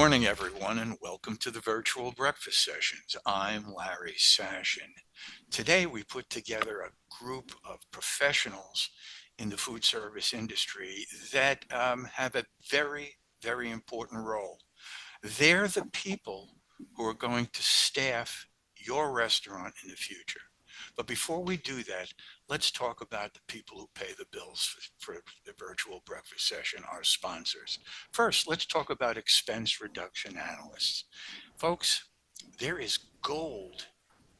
morning, everyone, and welcome to the virtual breakfast sessions. I'm Larry Sashin. Today, we put together a group of professionals in the food service industry that have a very important role. They're the people who are going to staff your restaurant in the future. But before we do that, let's talk about the people who pay the bills for the virtual breakfast session, our sponsors. First, let's talk about expense reduction analysts. Folks, there is gold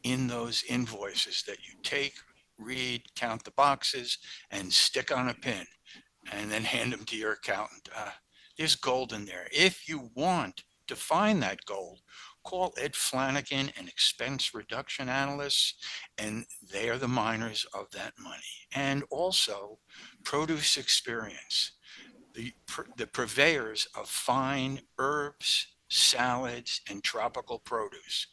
in those invoices that you take, read, count the boxes, and stick on a pin, and then hand them to your accountant. There's gold in there. If you want to find that gold, call Ed Flanagan and expense reduction analysts, and they are the miners of that money. And also, produce experience, the purveyors of fine herbs, salads, and tropical produce.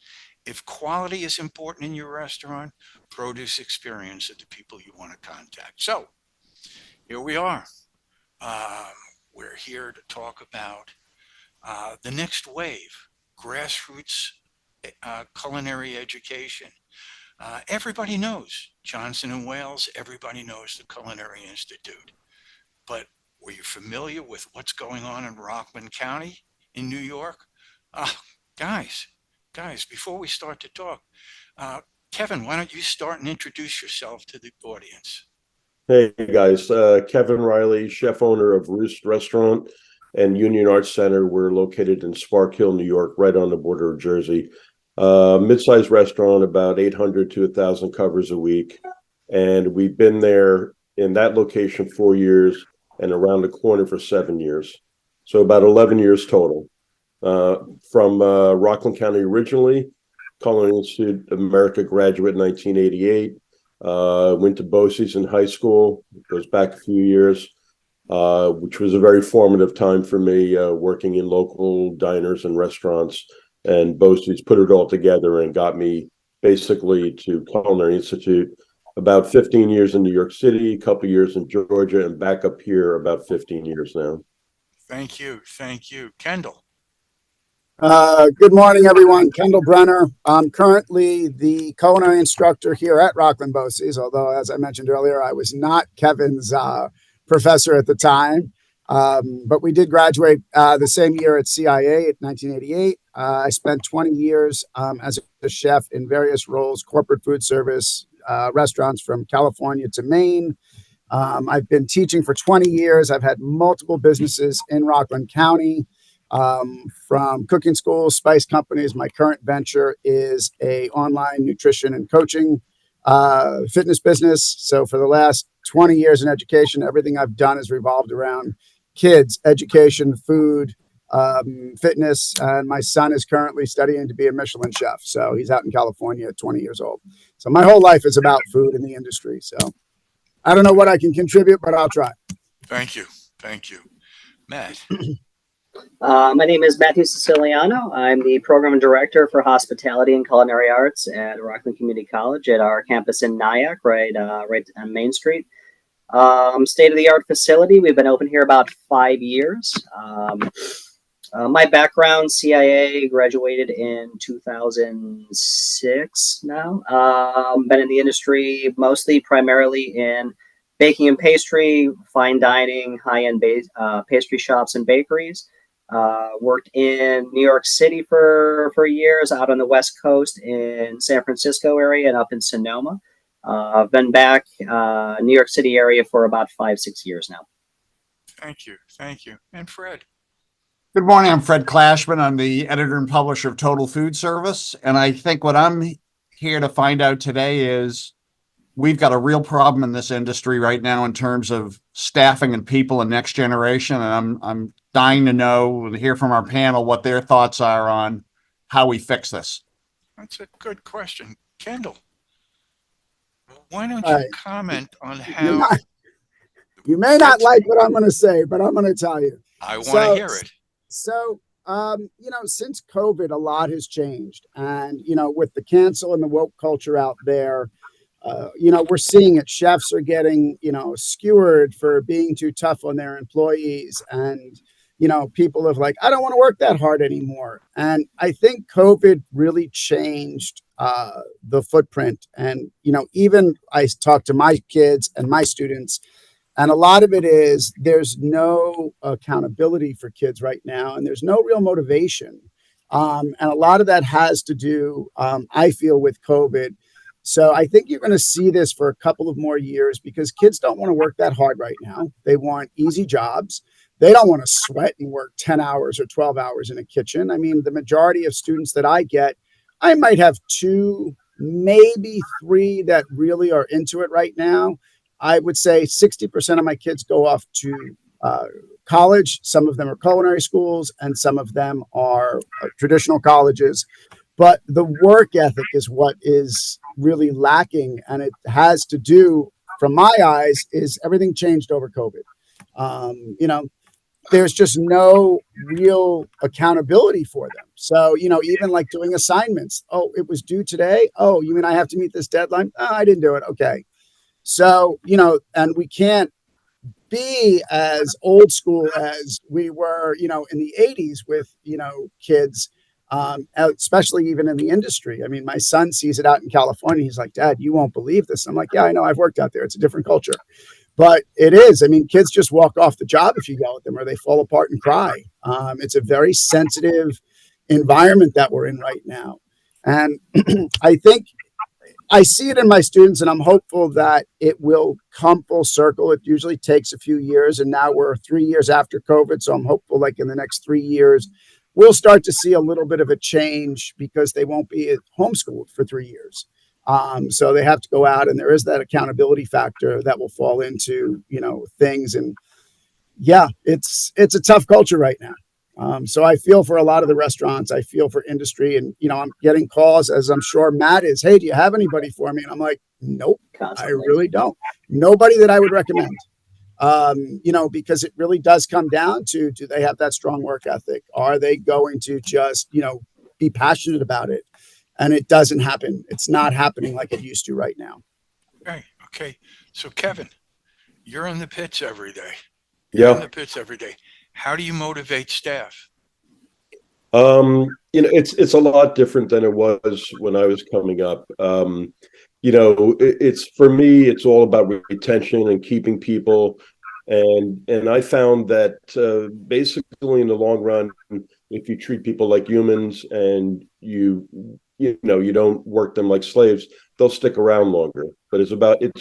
If quality is important in your restaurant, produce experience are the people you want to contact. So here we are. Um, we're here to talk about the next wave, grassroots culinary education. Everybody knows Johnson and Wales. Everybody knows the Culinary Institute. But were you familiar with what's going on in Rockland County in New York? Uh, guys, before we start to talk, uh, Kevin, why don't you start and introduce yourself to the audience? Hey guys, Kevin Riley, chef owner of Roost Restaurant and Union Arts Center. We're located in Spark Hill, New York, right on the border of Jersey. Mid-sized restaurant, about 800 to 1,000 covers a week. And we've been there in that location 4 years and around the corner for 7 years. So about 11 years total. From Rockland County originally, Culinary Institute of America graduate in 1988. Went to BOCES in high school, goes back a few years, which was a very formative time for me, working in local diners and restaurants. And BOCES put it all together and got me basically to Culinary Institute. About 15 years in New York City, a couple years in Georgia, and back up here about 15 years now. Thank you. Thank you. Kendall. Good morning, everyone. Kendall Brenner. I'm currently the culinary instructor here at Rockland BOCES, although, as I mentioned earlier, I was not Kevin's professor at the time. But we did graduate the same year at CIA at 1988. I spent 20 years as a chef in various roles, corporate food service, restaurants from California to Maine. I've been teaching for 20 years. I've had multiple businesses in Rockland County. From cooking schools, spice companies. My current venture is a online nutrition and coaching fitness business. So for the last 20 years in education, everything I've done has revolved around kids, education, food, fitness. And my son is currently studying to be a Michelin chef. So he's out in California at 20 years old. So my whole life is about food in the industry. So I don't know what I can contribute, but I'll try. Thank you. Thank you. Matt. My name is Matthew Siciliano. I'm the program director for hospitality and culinary arts at Rockland Community College at our campus in Nyack, right on Main Street. State-of-the-art facility. We've been open here about 5 years. My background, CIA, graduated in 2006 now. Been in the industry primarily in baking and pastry, fine dining, high-end pastry shops and bakeries. Worked in New York City for years, out on the West Coast in San Francisco area and up in Sonoma. I've been back New York City area for about 5-6 years now. Thank you. Thank you. And Fred. Good morning. I'm Fred Clashman. I'm the editor and publisher of Total Food Service. And I think what I'm here to find out today is we've got a real problem in this industry right now in terms of staffing and people and next generation. And I'm dying to know, to hear from our panel what their thoughts are on how we fix this. That's a good question. Kendall, why don't you comment on how... You may not like what I'm going to say, but I'm going to tell you. I want to hear it. So, since COVID, a lot has changed. And, with the cancel and the woke culture out there, we're seeing it. Chefs are getting, skewered for being too tough on their employees. And, people have like, I don't want to work that hard anymore. And I think COVID really changed the footprint. And, even I talk to my kids and my students, and a lot of it is there's no accountability for kids right now, and there's no real motivation. And a lot of that has to do, I feel, with COVID. So I think you're going to see this for a couple of more years because kids don't want to work that hard right now. They want easy jobs. They don't want to sweat and work 10 hours or 12 hours in a kitchen. I mean, the majority of students that I get, I might have 2, maybe 3 that really are into it right now. I would say 60% of my kids go off to college. Some of them are culinary schools and some of them are traditional colleges. But the work ethic is what is really lacking. And it has to do, from my eyes, is everything changed over COVID. There's just no real accountability for them. So, even like doing assignments. Oh, it was due today. Oh, you mean I have to meet this deadline? Oh, I didn't do it. Okay. So, and we can't be as old school as we were, in the 80s with, kids, especially even in the industry. I mean, my son sees it out in California. He's like, Dad, you won't believe this. I'm like, yeah, I know. I've worked out there. It's a different culture. But it is. I mean, kids just walk off the job if you yell at them or they fall apart and cry. It's a very sensitive environment that we're in right now. And I think I see it in my students, and I'm hopeful that it will come full circle. It usually takes a few years, and now we're 3 years after COVID. So I'm hopeful like in the next 3 years, we'll start to see a little bit of a change because they won't be homeschooled for 3 years. So they have to go out, and there is that accountability factor that will fall into, things. And yeah, it's a tough culture right now. So I feel for a lot of the restaurants, I feel for industry, and, I'm getting calls, as I'm sure Matt is, hey, do you have anybody for me? And I'm like, nope, constantly. I really don't. Nobody that I would recommend, because it really does come down to, do they have that strong work ethic? Are they going to just, be passionate about it? And it doesn't happen. It's not happening like it used to right now. Right. Okay. So Kevin, you're in the pits every day. How do you motivate staff? It's a lot different than it was when I was coming up. It's for me, it's all about retention and keeping people. And I found that basically in the long run, if you treat people like humans and you don't work them like slaves, they'll stick around longer. But it's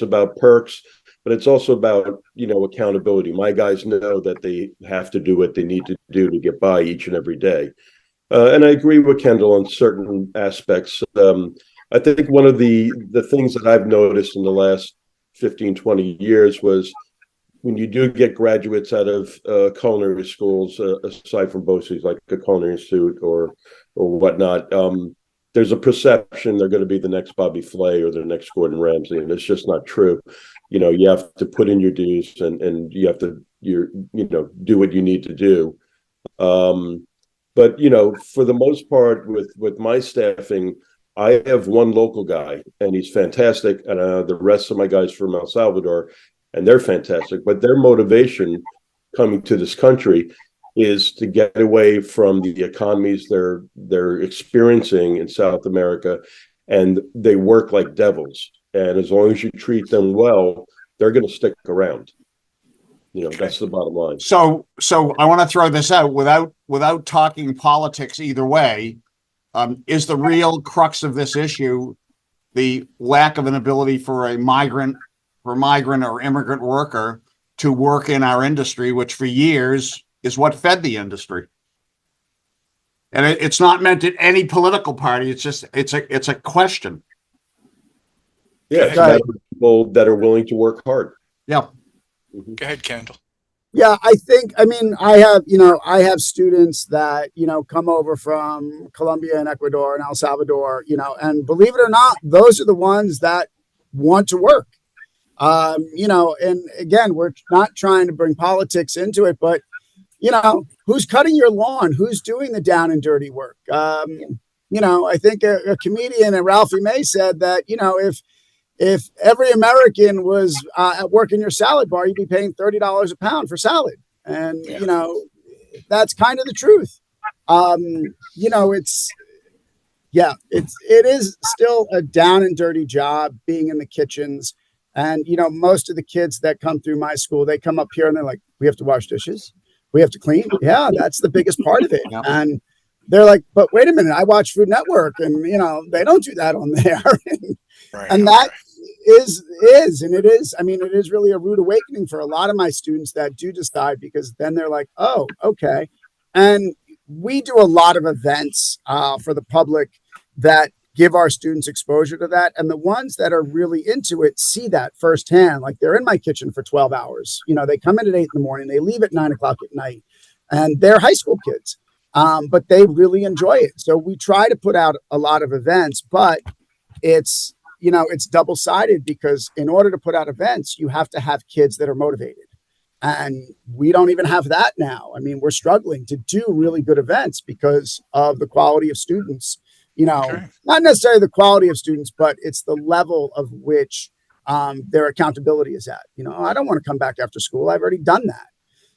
about perks, but it's also about, accountability. My guys know that they have to do what they need to do to get by each and every day. And I agree with Kendall on certain aspects. I think one of the things that I've noticed in the last 15, 20 years was when you do get graduates out of culinary schools, aside from BOCES, like a Culinary Institute or whatnot, there's a perception they're going to be the next Bobby Flay or the next Gordon Ramsay, and it's just not true. You have to put in your dues and you have to do what you need to do. But for the most part, with my staffing, I have one local guy, and he's fantastic, and the rest of my guys from El Salvador, and they're fantastic. But their motivation coming to this country is to get away from the economies they're experiencing in South America, and they work like devils. And as long as you treat them well, they're going to stick around. That's the bottom line. So I want to throw this out without talking politics either way. Is the real crux of this issue the lack of an ability for a migrant or immigrant worker to work in our industry, which for years is what fed the industry? And it's not meant at any political party. It's just it's a question. Yeah, it's people that are willing to work hard. Yeah. Go ahead, Kendall. Yeah, I have students that, come over from Colombia and Ecuador and El Salvador, and believe it or not, those are the ones that want to work. And again, we're not trying to bring politics into it, but, who's cutting your lawn? Who's doing the down and dirty work? I think a comedian, Ralphie May, said that, if every American was at work in your salad bar, you'd be paying $30 a pound for salad. And, that's kind of the truth. You know, it is still a down and dirty job being in the kitchens. And, you know, most of the kids that come through my school, they come up here and they're like, we have to wash dishes. We have to clean. Yeah, that's the biggest part of it. Yep. And they're like, but wait a minute, I watch Food Network and, you know, they don't do that on there. Right. And that is, and it is, I mean, it is really a rude awakening for a lot of my students that do decide, because then they're like, oh, okay. And we do a lot of events for the public that give our students exposure to that. And the ones that are really into it see that firsthand. Like, they're in my kitchen for 12 hours. You know, they come in at 8 in the morning, they leave at 9 o'clock at night, and they're high school kids. But they really enjoy it. So we try to put out a lot of events, but it's, you know, it's double-sided, because in order to put out events, you have to have kids that are motivated. And we don't even have that now. I mean, we're struggling to do really good events because of the quality of students. You know, Okay. not necessarily the quality of students, but it's the level of which their accountability is at. You know, I don't want to come back after school. I've already done that.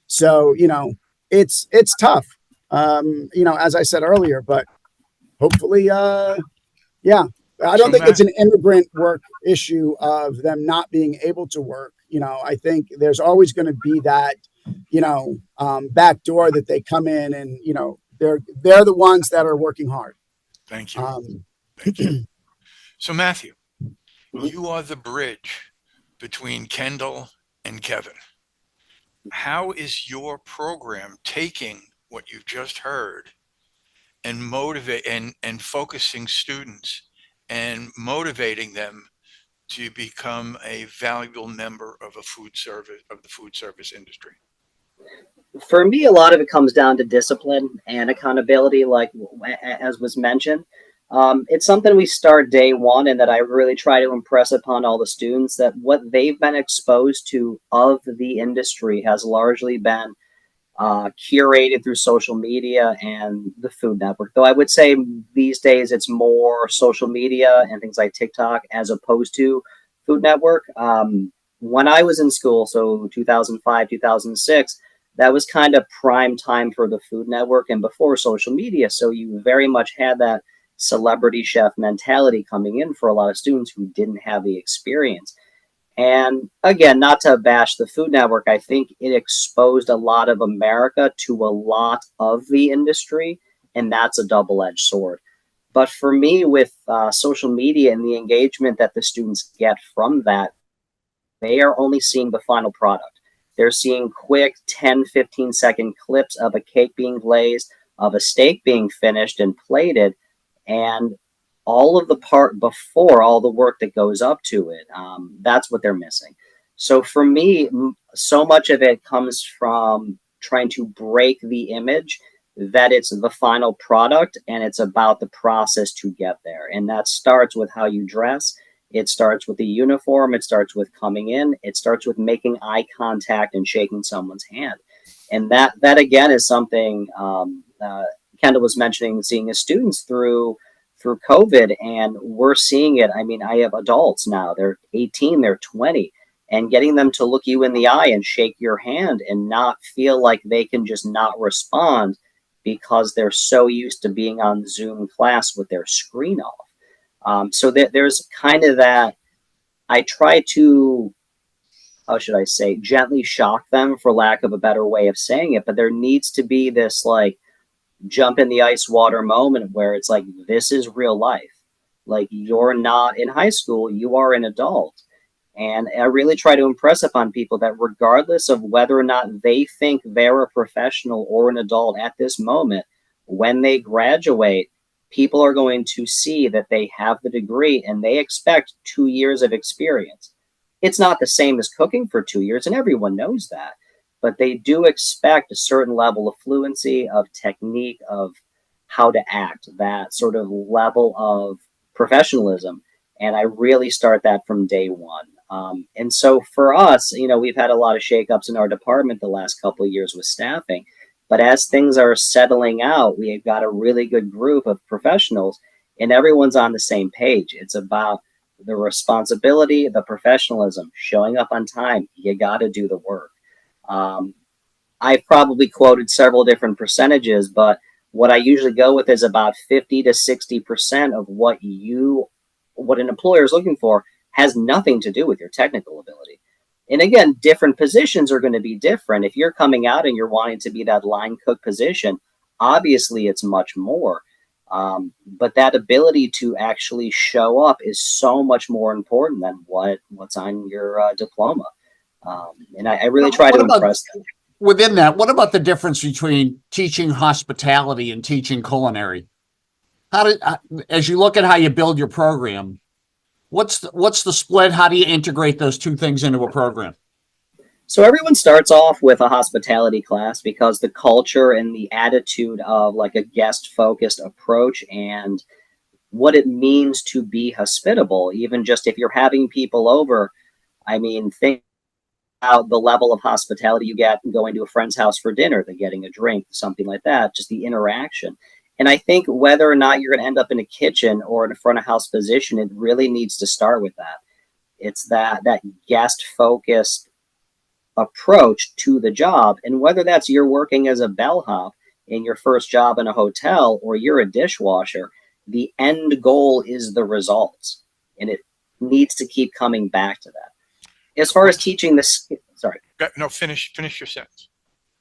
So, you know, it's tough. You know, as I said earlier, but hopefully, yeah, I don't think it's an immigrant work issue of them not being able to work. You know, I think there's always going to be that, you know, back door that they come in and, you know, they're the ones that are working hard. Thank you. Thank you. So Matthew, you are the bridge between Kendall and Kevin. How is your program taking what you've just heard and and focusing students and motivating them to become a valuable member of the food service industry? For me, a lot of it comes down to discipline and accountability, like as was mentioned. It's something we start day one, and that I really try to impress upon all the students, that what they've been exposed to of the industry has largely been curated through social media and the Food Network. Though I would say these days it's more social media and things like TikTok as opposed to Food Network. When I was in school, so 2005, 2006, that was kind of prime time for the Food Network and before social media. So you very much had that celebrity chef mentality coming in for a lot of students who didn't have the experience. And again, not to bash the Food Network, I think it exposed a lot of America to a lot of the industry, and that's a double-edged sword. But for me, with social media and the engagement that the students get from that, they are only seeing the final product. They're seeing quick 10, 15-second clips of a cake being glazed, of a steak being finished and plated, and all of the part before, all the work that goes up to it, that's what they're missing. So for me, so much of it comes from trying to break the image that it's the final product and it's about the process to get there. And that starts with how you dress. It starts with the uniform. It starts with coming in. It starts with making eye contact and shaking someone's hand. And that again is something Kendall was mentioning, seeing his students through COVID, and we're seeing it. I mean, I have adults now, they're 18, they're 20, and getting them to look you in the eye and shake your hand and not feel like they can just not respond because they're so used to being on Zoom class with their screen off. So there's kind of that. I try to, how should I say, gently shock them, for lack of a better way of saying it, but there needs to be this like jump in the ice water moment where it's like, this is real life. Like, you're not in high school, you are an adult. And I really try to impress upon people that regardless of whether or not they think they're a professional or an adult at this moment, when they graduate, people are going to see that they have the degree and they expect 2 years of experience. It's not the same as cooking for 2 years, and everyone knows that. But they do expect a certain level of fluency, of technique, of how to act, that sort of level of professionalism. And I really start that from day one. And so for us, you know, we've had a lot of shakeups in our department the last couple of years with staffing. But as things are settling out, we've got a really good group of professionals, and everyone's on the same page. It's about the responsibility, the professionalism, showing up on time. You got to do the work. I've probably quoted several different percentages, but what I usually go with is about 50 to 60% of what an employer is looking for has nothing to do with your technical ability. And again, different positions are going to be different. If you're coming out and you're wanting to be that line cook position, obviously it's much more. But that ability to actually show up is so much more important than what's on your diploma. And I really try to impress them. Within that, what about the difference between teaching hospitality and teaching culinary? As you look at how you build your program, what's the split? How do you integrate those two things into a program? So everyone starts off with a hospitality class because the culture and the attitude of like a guest focused approach and what it means to be hospitable, even just if you're having people over, I mean, think about the level of hospitality you get going to a friend's house for dinner, than getting a drink, something like that, just the interaction. And I think whether or not you're going to end up in a kitchen or in a front of house position, it really needs to start with that. It's that guest focused approach to the job. And whether that's you're working as a bellhop in your first job in a hotel or you're a dishwasher, the end goal is the results. And it needs to keep coming back to that. As far as teaching this, sorry. No, finish your sentence.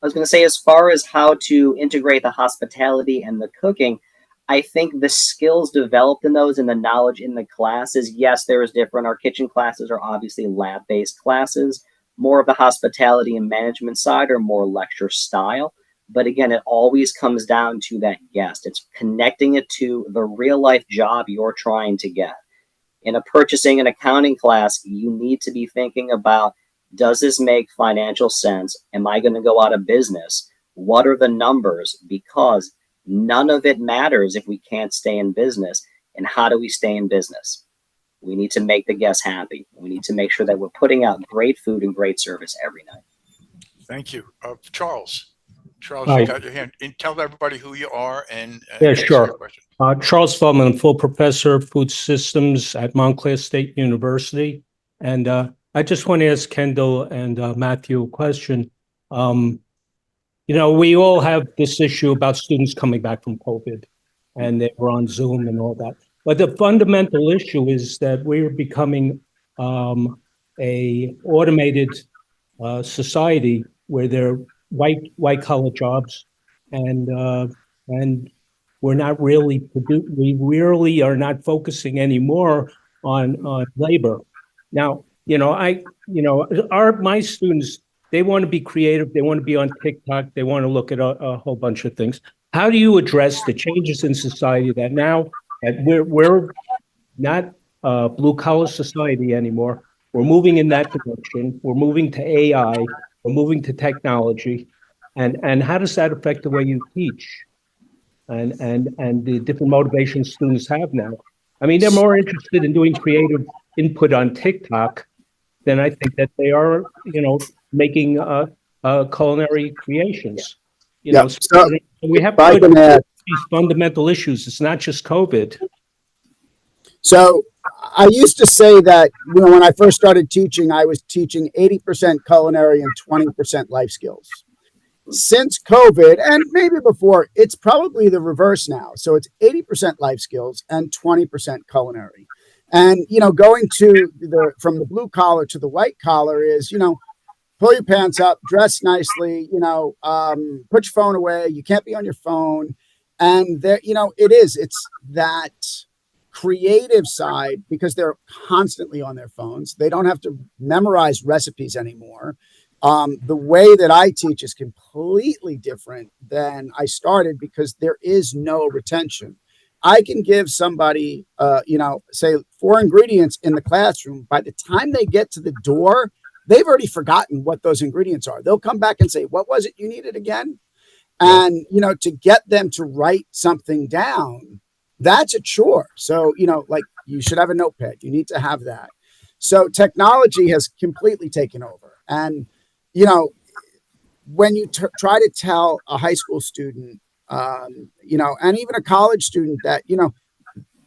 I was going to say, as far as how to integrate the hospitality and the cooking, I think the skills developed in those and the knowledge in the classes, yes, there is different. Our kitchen classes are obviously lab-based classes. More of the hospitality and management side are more lecture style. But again, it always comes down to that guest. It's connecting it to the real life job you're trying to get. In a purchasing and accounting class, you need to be thinking about, does this make financial sense? Am I going to go out of business? What are the numbers? Because none of it matters if we can't stay in business. And how do we stay in business? We need to make the guests happy. We need to make sure that we're putting out great food and great service every night. Thank you. Charles. Charles, Hi. you got your hand. And tell everybody who you are and Yeah, answer sure. your question. Charles Feldman, full professor of food systems at Montclair State University. And I just want to ask Kendall and Matthew a question. We all have this issue about students coming back from COVID and they were on Zoom and all that. But the fundamental issue is that we're becoming a automated society where they're white collar jobs, and we're not really we really are not focusing anymore on labor. Now, my students, they want to be creative, they want to be on TikTok, they want to look at a whole bunch of things. How do you address the changes in society that now that we're not a blue collar society anymore? We're moving in that direction. We're moving to AI. We're moving to technology, and how does that affect the way you teach, and the different motivations students have now? I mean, they're more interested in doing creative input on TikTok than I think that they are, making culinary creations. So we have to look at these fundamental issues. It's not just COVID. So I used to say that, when I first started teaching, I was teaching 80% culinary and 20% life skills. Since COVID, and maybe before, it's probably the reverse now. So it's 80% life skills and 20% culinary. And, going from the blue collar to the white collar is, pull your pants up, dress nicely, put your phone away. You can't be on your phone. And there, it's that creative side, because they're constantly on their phones. They don't have to memorize recipes anymore. The way that I teach is completely different than I started because there is no retention. I can give somebody, say 4 ingredients in the classroom. By the time they get to the door, they've already forgotten what those ingredients are. They'll come back and say, what was it you needed again? And, to get them to write something down, that's a chore. So, like you should have a notepad. You need to have that. So technology has completely taken over. And, when you try to tell a high school student, and even a college student that,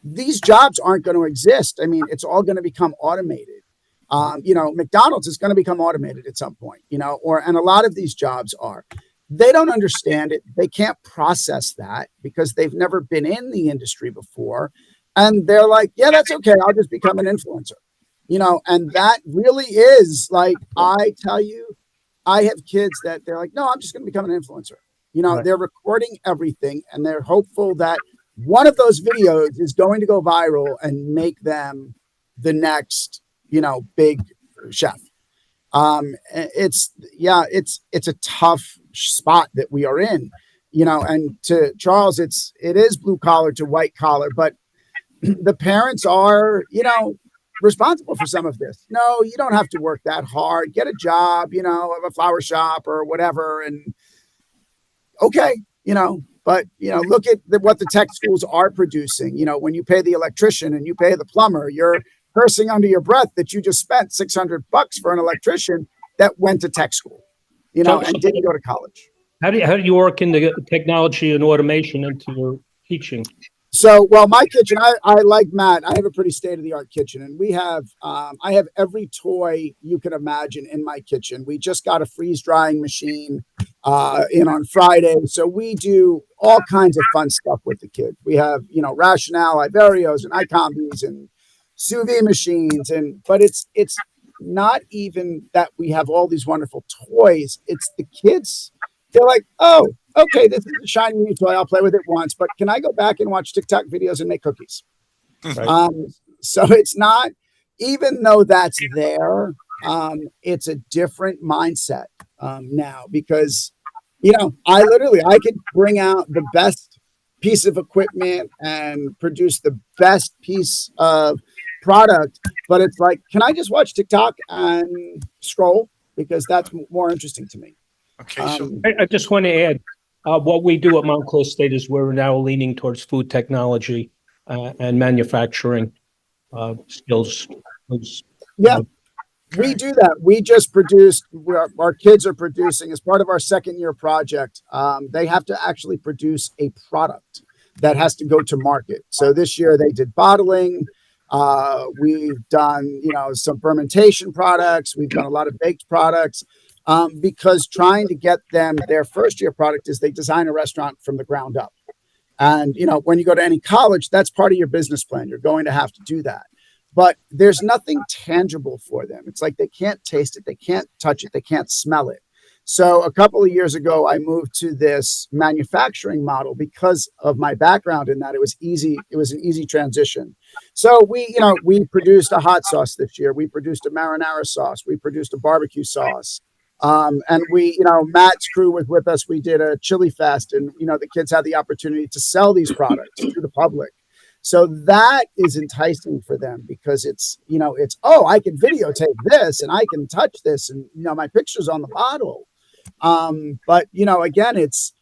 these jobs aren't going to exist. I mean, it's all going to become automated. McDonald's is going to become automated at some point, and a lot of these jobs are. They don't understand it. They can't process that because they've never been in the industry before. And they're like, yeah, that's okay. I'll just become an influencer, and that really is like, I tell you, I have kids that they're like, no, I'm just going to become an influencer. Right. They're recording everything and they're hopeful that one of those videos is going to go viral and make them the next, big chef. It's a tough spot that we are in, and to Charles, it is blue collar to white collar, but the parents are, responsible for some of this. No, you don't have to work that hard. Get a job, of a flower shop or whatever. And okay, but look at what the tech schools are producing. When you pay the electrician and you pay the plumber, you're cursing under your breath that you just spent $600 for an electrician that went to tech school, and didn't go to college. How do you work in the technology and automation into your teaching? So, well, my kitchen, I like Matt. I have a pretty state-of-the-art kitchen, and we have, I have every toy you can imagine in my kitchen. We just got a freeze-drying machine in on Friday, so we do all kinds of fun stuff with the kids. We have, Rationale, Iverios, and iCombis, and sous vide machines, but it's not even that we have all these wonderful toys. It's the kids. They're like, oh, okay, this is a shiny new toy. I'll play with it once, but can I go back and watch TikTok videos and make cookies? Right. So it's not, even though that's there, it's a different mindset now because, I could bring out the best piece of equipment and produce the best piece of product, but it's like, can I just watch TikTok and scroll? Because that's more interesting to me. Okay, so I just want to add, what we do at Montclair State is we're now leaning towards food technology and manufacturing skills. Yeah, we do that. We just produced, our kids are producing as part of our second year project. They have to actually produce a product that has to go to market. So this year they did bottling. We've done, some fermentation products. We've done a lot of baked products. Because trying to get them their first year product is they design a restaurant from the ground up. And, when you go to any college, that's part of your business plan. You're going to have to do that. But there's nothing tangible for them. It's like they can't taste it. They can't touch it. They can't smell it. So a couple of years ago, I moved to this manufacturing model because of my background in that it was easy. It was an easy transition. So we produced a hot sauce this year. We produced a marinara sauce. We produced a barbecue sauce. And we, Matt's crew was with us. We did a chili fest and, the kids had the opportunity to sell these products to the public. So that is enticing for them because it's, oh, I can videotape this and I can touch this and, my picture's on the bottle. But, again, it's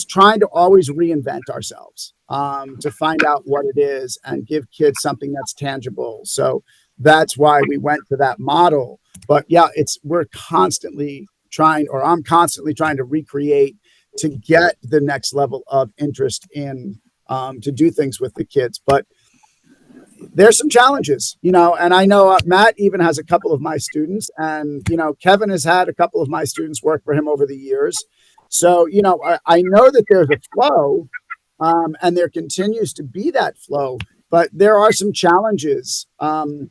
trying to always reinvent ourselves, to find out what it is and give kids something that's tangible. So that's why we went to that model. But yeah, I'm constantly trying to recreate to get the next level of interest in, to do things with the kids. But there's some challenges, and I know Matt even has a couple of my students and, Kevin has had a couple of my students work for him over the years. So, I know that there's a flow, and there continues to be that flow, but there are some challenges, and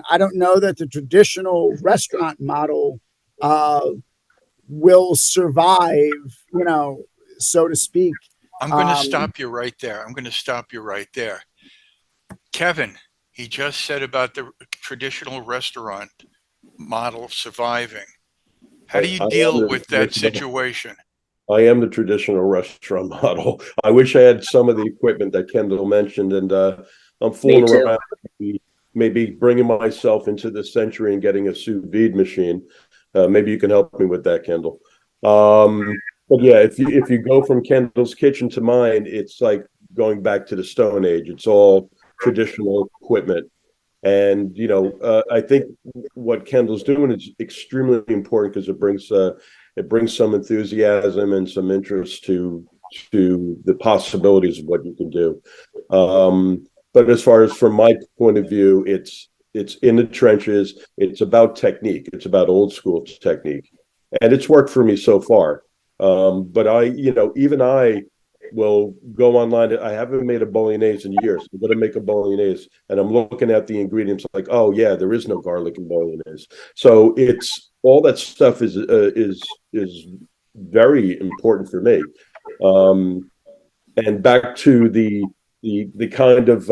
I don't know that the traditional restaurant model will survive, so to speak. I'm going to stop you right there. Kevin, he just said about the traditional restaurant model surviving. How do you deal with that situation? I am the traditional restaurant model. I wish I had some of the equipment that Kendall mentioned, and I'm fooling around, maybe bringing myself into this century and getting a sous vide machine. Maybe you can help me with that, Kendall. But yeah, if you go from Kendall's kitchen to mine, it's like going back to the Stone Age. It's all traditional equipment. And, I think what Kendall's doing is extremely important because it brings some enthusiasm and some interest to the possibilities of what you can do. But as far as from my point of view, it's it's in the trenches. It's about technique. It's about old school technique, and it's worked for me so far. But even I will go online. I haven't made a bolognese in years. I'm going to make a bolognese, and I'm looking at the ingredients like, oh yeah, there is no garlic in bolognese. So it's all that stuff is very important for me. And back to the kind of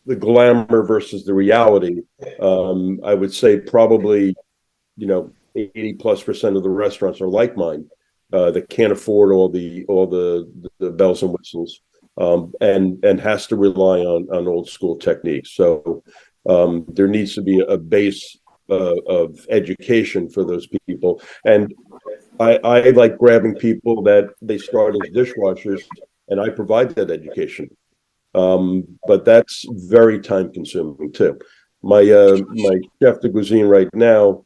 the glamour versus the reality. I would say probably 80+% of the restaurants are like mine, that can't afford all the bells and whistles, and has to rely on old school techniques. So there needs to be a base of education for those people. And I like grabbing people that they start as dishwashers, and I provide that education. But that's very time consuming too. My chef de cuisine right now,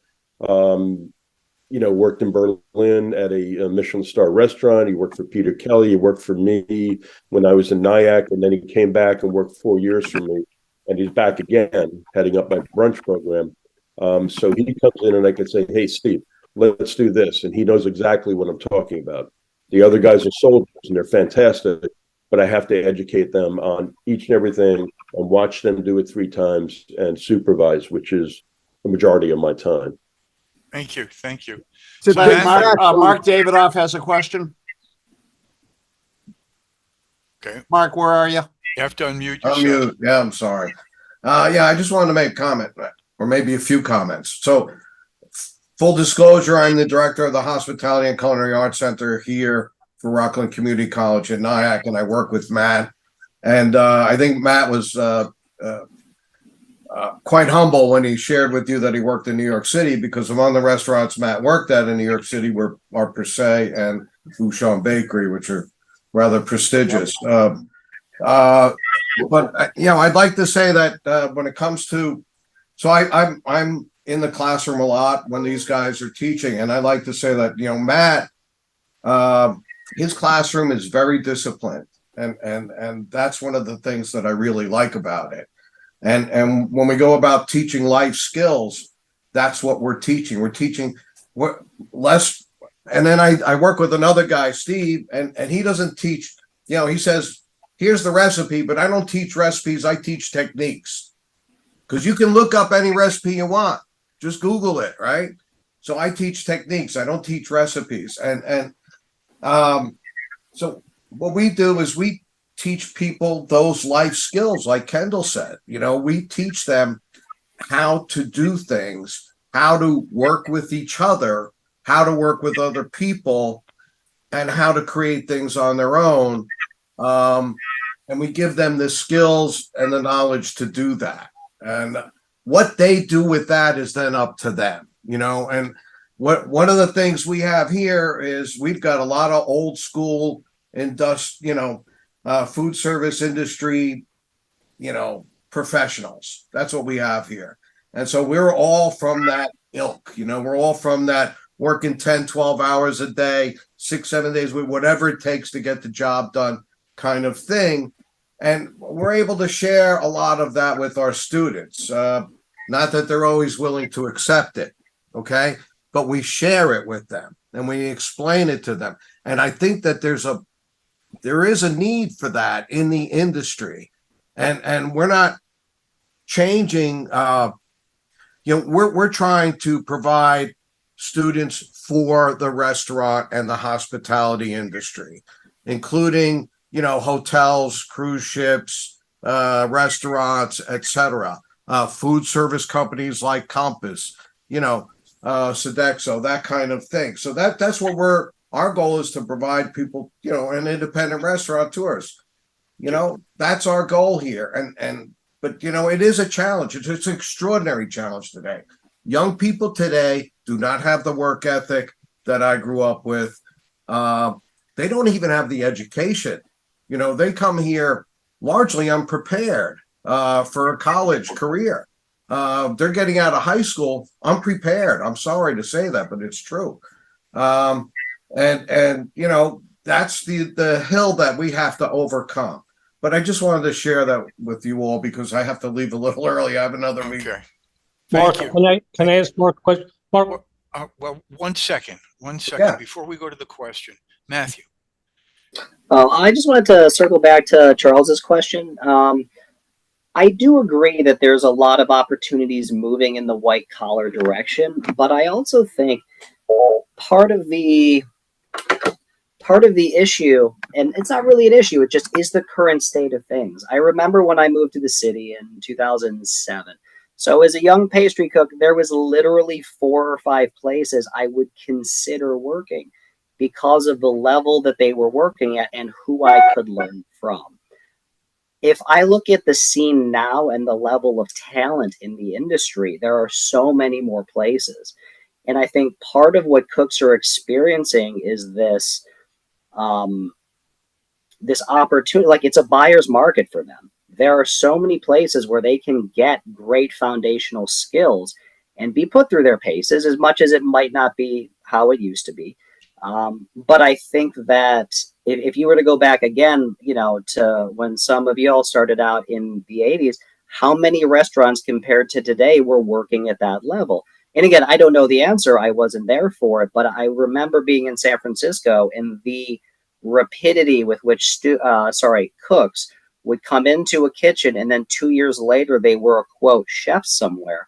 worked in Berlin at a Michelin star restaurant. He worked for Peter Kelly. He worked for me when I was in Nyack, and then he came back and worked 4 years for me. And he's back again, heading up my brunch program. So he comes in and I can say, "Hey, Steve, let's do this," and he knows exactly what I'm talking about. The other guys are soldiers and they're fantastic, but I have to educate them on each and everything and watch them do it 3 times and supervise, which is the majority of my time. Thank you. Thank you. So So Chris, Mark Davidoff has a question. Okay. Mark, where are you? You have to unmute I'm yourself. mute. Yeah, I'm sorry. I just wanted to make a comment, or maybe a few comments. So, full disclosure, I'm the director of the Hospitality and Culinary Arts Center here for Rockland Community College in Nyack, and I work with Matt. And I think Matt was quite humble when he shared with you that he worked in New York City, because among the restaurants Matt worked at in New York City are Per Se and Fouchon Bakery, which are rather prestigious. But I'd like to say that when it comes to, so I'm in the classroom a lot when these guys are teaching, and I like to say that Matt, his classroom is very disciplined, and that's one of the things that I really like about it. And when we go about teaching life skills, that's what we're teaching. We're teaching what less. And then I work with another guy, Steve, and he doesn't teach. He says, "Here's the recipe," but I don't teach recipes. I teach techniques, because you can look up any recipe you want. Just Google it, right? So I teach techniques. I don't teach recipes. So what we do is we teach people those life skills, like Kendall said. We teach them how to do things, how to work with each other, how to work with other people, and how to create things on their own. And we give them the skills and the knowledge to do that. And what they do with that is then up to them, and one of the things we have here is we've got a lot of old school food service industry, professionals. That's what we have here. And so we're all from that ilk, we're all from that working 10, 12 hours a day, 6, 7 days, whatever it takes to get the job done kind of thing. And we're able to share a lot of that with our students. Not that they're always willing to accept it, okay? But we share it with them and we explain it to them. And I think that there is a need for that in the industry. And we're not changing, we're trying to provide students for the restaurant and the hospitality industry, including hotels, cruise ships, restaurants, etc. Food service companies like Compass, Sodexo, that kind of thing. So that's what our goal is, to provide people, an independent restaurateurs. That's our goal here. But it is a challenge. It's an extraordinary challenge today. Young people today do not have the work ethic that I grew up with. They don't even have the education. They come here largely unprepared for a college career. They're getting out of high school unprepared. I'm sorry to say that, but it's true. And that's the hill that we have to overcome. But I just wanted to share that with you all because I have to leave a little early. I have another meeting. Okay. Mark, Thank you. can I ask Mark a question? Mark, Well, one second, Yeah. before we go to the question. Matthew. I just wanted to circle back to Charles's question. I do agree that there's a lot of opportunities moving in the white collar direction, but I also think part of the issue, and it's not really an issue, it just is the current state of things. I remember when I moved to the city in 2007. So as a young pastry cook, there was literally 4 or 5 places I would consider working because of the level that they were working at and who I could learn from. If I look at the scene now and the level of talent in the industry, there are so many more places. And I think part of what cooks are experiencing is this this opportunity, like it's a buyer's market for them. There are so many places where they can get great foundational skills and be put through their paces, as much as it might not be how it used to be. But I think that if you were to go back again, to when some of you all started out in the 80s, how many restaurants compared to today were working at that level? And again, I don't know the answer. I wasn't there for it, but I remember being in San Francisco and the rapidity with which cooks would come into a kitchen and then 2 years later they were a quote chef somewhere.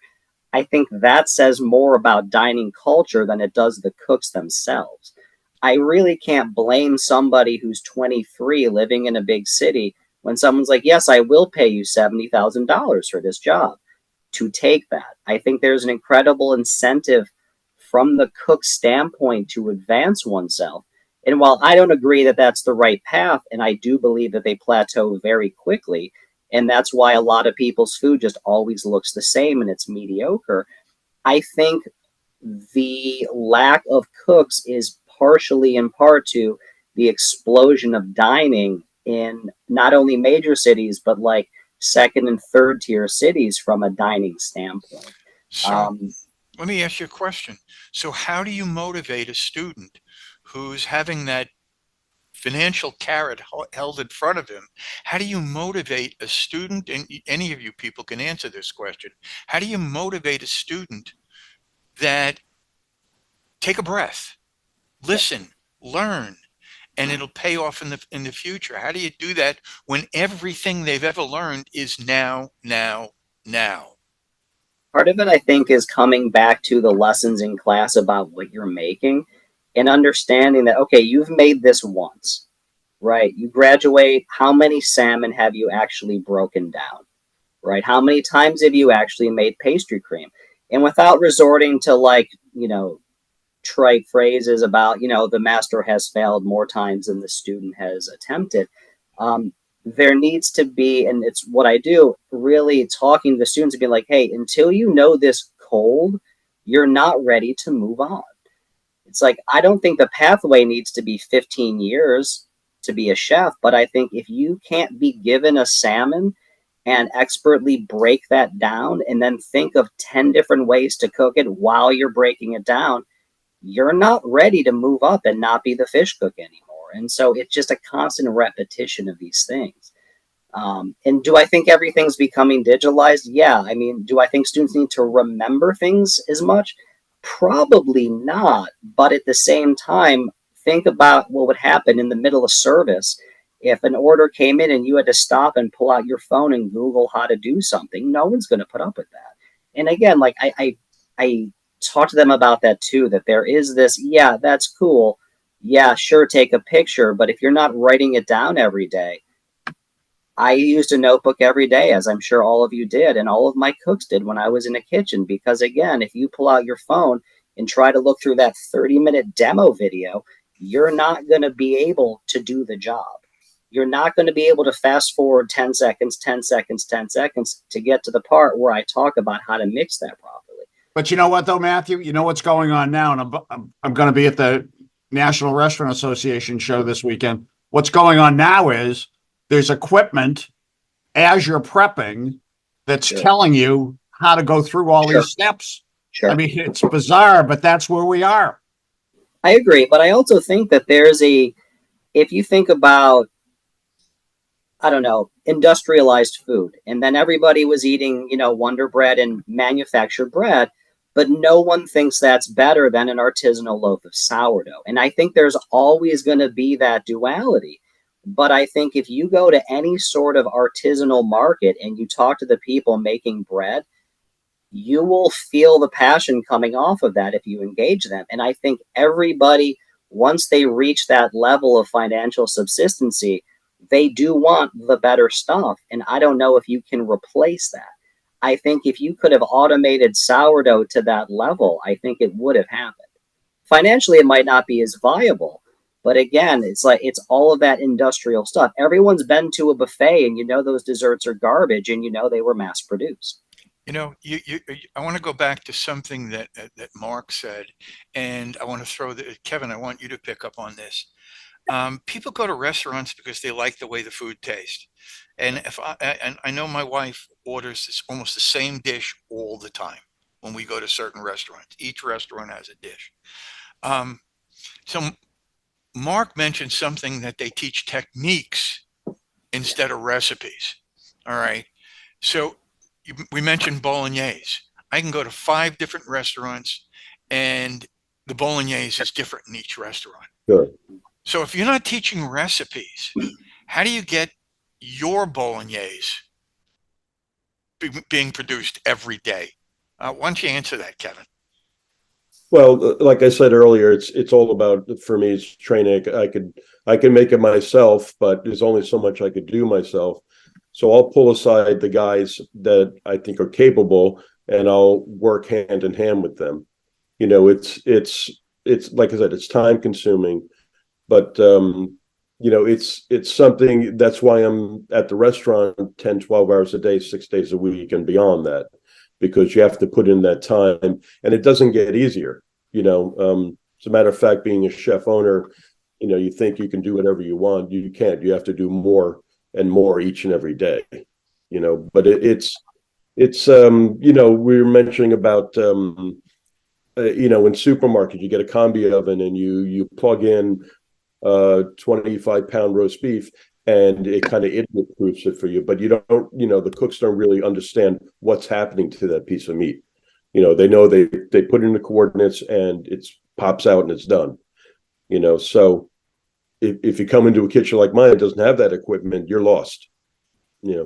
I think that says more about dining culture than it does the cooks themselves. I really can't blame somebody who's 23 living in a big city when someone's like, yes, I will pay you $70,000 for this job, to take that. I think there's an incredible incentive from the cook's standpoint to advance oneself. And while I don't agree that that's the right path, and I do believe that they plateau very quickly, and that's why a lot of people's food just always looks the same and it's mediocre, I think the lack of cooks is partially in part to the explosion of dining in not only major cities, but like second and third tier cities from a dining standpoint. So let me ask you a question. So how do you motivate a student who's having that financial carrot held in front of him? How do you motivate a student, and any of you people can answer this question, how do you motivate a student that take a breath, listen, learn, and it'll pay off in the future? How do you do that when everything they've ever learned is now? Part of it, I think, is coming back to the lessons in class about what you're making and understanding that, okay, you've made this once, right? You graduate. How many salmon have you actually broken down, right? How many times have you actually made pastry cream? And without resorting to trite phrases about, the master has failed more times than the student has attempted. There needs to be, and it's what I do, really talking to the students and be like, hey, until you know this cold, you're not ready to move on. It's like, I don't think the pathway needs to be 15 years to be a chef, but I think if you can't be given a salmon and expertly break that down and then think of 10 different ways to cook it while you're breaking it down, you're not ready to move up and not be the fish cook anymore. And so it's just a constant repetition of these things. And do I think everything's becoming digitalized? Yeah. I mean, do I think students need to remember things as much? Probably not. But at the same time, think about what would happen in the middle of service if an order came in and you had to stop and pull out your phone and Google how to do something. No one's going to put up with that. And again, like I talk to them about that too, that there is this, yeah, that's cool. Yeah, sure, take a picture. But if you're not writing it down every day, I used a notebook every day, as I'm sure all of you did, and all of my cooks did when I was in a kitchen. Because again, if you pull out your phone and try to look through that 30-minute demo video, you're not going to be able to do the job. You're not going to be able to fast forward 10 seconds, 10 seconds, 10 seconds to get to the part where I talk about how to mix that properly. But you know what, though, Matthew? You know what's going on now, and I'm going to be at the National Restaurant Association show this weekend. What's going on now is there's equipment as you're prepping that's telling you how to go through all these steps. I mean, it's bizarre, but that's where we are. I agree, but I also think that if you think about I don't know, industrialized food. And then everybody was eating, Wonder Bread and manufactured bread, but no one thinks that's better than an artisanal loaf of sourdough. And I think there's always going to be that duality. But I think if you go to any sort of artisanal market and you talk to the people making bread, you will feel the passion coming off of that if you engage them. And I think everybody, once they reach that level of financial subsistency, they do want the better stuff. And I don't know if you can replace that. I think if you could have automated sourdough to that level, I think it would have happened. Financially, it might not be as viable. But again, it's all of that industrial stuff. Everyone's been to a buffet and those desserts are garbage and they were mass produced. I want to go back to something that Mark said, and I want to throw Kevin, I want you to pick up on this. People go to restaurants because they like the way the food tastes. And I know my wife orders almost the same dish all the time when we go to certain restaurants. Each restaurant has a dish. So Mark mentioned something that they teach techniques instead of recipes. All right. So we mentioned bolognese. I can go to 5 different restaurants and the bolognese is different in each restaurant. Sure. So if you're not teaching recipes, how do you get your bolognese being produced every day? Why don't you answer that, Kevin? Well, like I said earlier, it's all about, for me, it's training. I can make it myself, but there's only so much I could do myself. So I'll pull aside the guys that I think are capable, and I'll work hand in hand with them. It's like I said, it's time consuming, but it's something. That's why I'm at the restaurant 10, 12 hours a day, 6 days a week, and beyond that, because you have to put in that time, and it doesn't get easier. As a matter of fact, being a chef owner, you think you can do whatever you want. You can't. You have to do more and more each and every day. But it's we were mentioning about in supermarket, you get a combi oven and you plug in 25-pound roast beef, and it kind of idiot proofs it for you. But you don't, the cooks don't really understand what's happening to that piece of meat. They know they put in the coordinates and it pops out and it's done. So if you come into a kitchen like mine, it doesn't have that equipment, you're lost.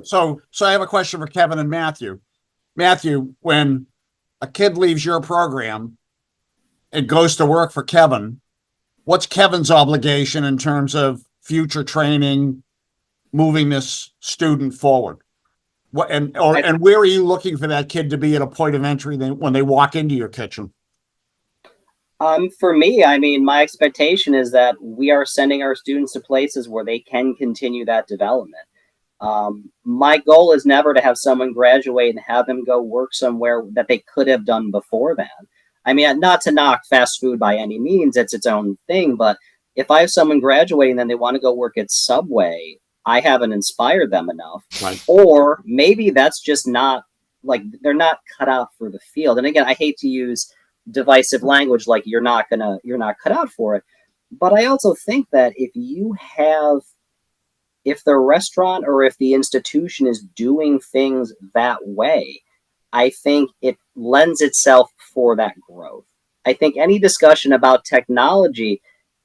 So I have a question for Kevin and Matthew. Matthew, when a kid leaves your program and goes to work for Kevin, what's Kevin's obligation in terms of future training, moving this student forward? And where are you looking for that kid to be at a point of entry when they walk into your kitchen? For me, my expectation is that we are sending our students to places where they can continue that development. My goal is never to have someone graduate and have them go work somewhere that they could have done before that. Not to knock fast food by any means, it's its own thing, but if I have someone graduating and then they want to go work at Subway, I haven't inspired them enough. Right. Or maybe that's just not, they're not cut out for the field. And again, I hate to use divisive language like you're not cut out for it. But I also think that if the restaurant or if the institution is doing things that way, I think it lends itself for that growth. I think any discussion about technology,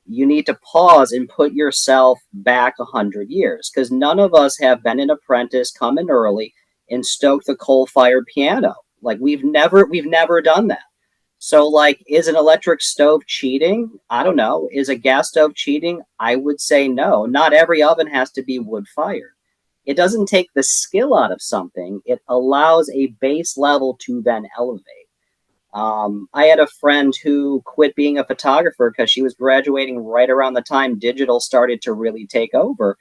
you need to pause and put yourself back 100 years, because none of us have been an apprentice, come in early and stoke the coal-fired piano. We've never done that. So is an electric stove cheating? I don't know. Is a gas stove cheating? I would say no. Not every oven has to be wood fired. It doesn't take the skill out of something. It allows a base level to then elevate. I had a friend who quit being a photographer because she was graduating right around the time digital started to really take over.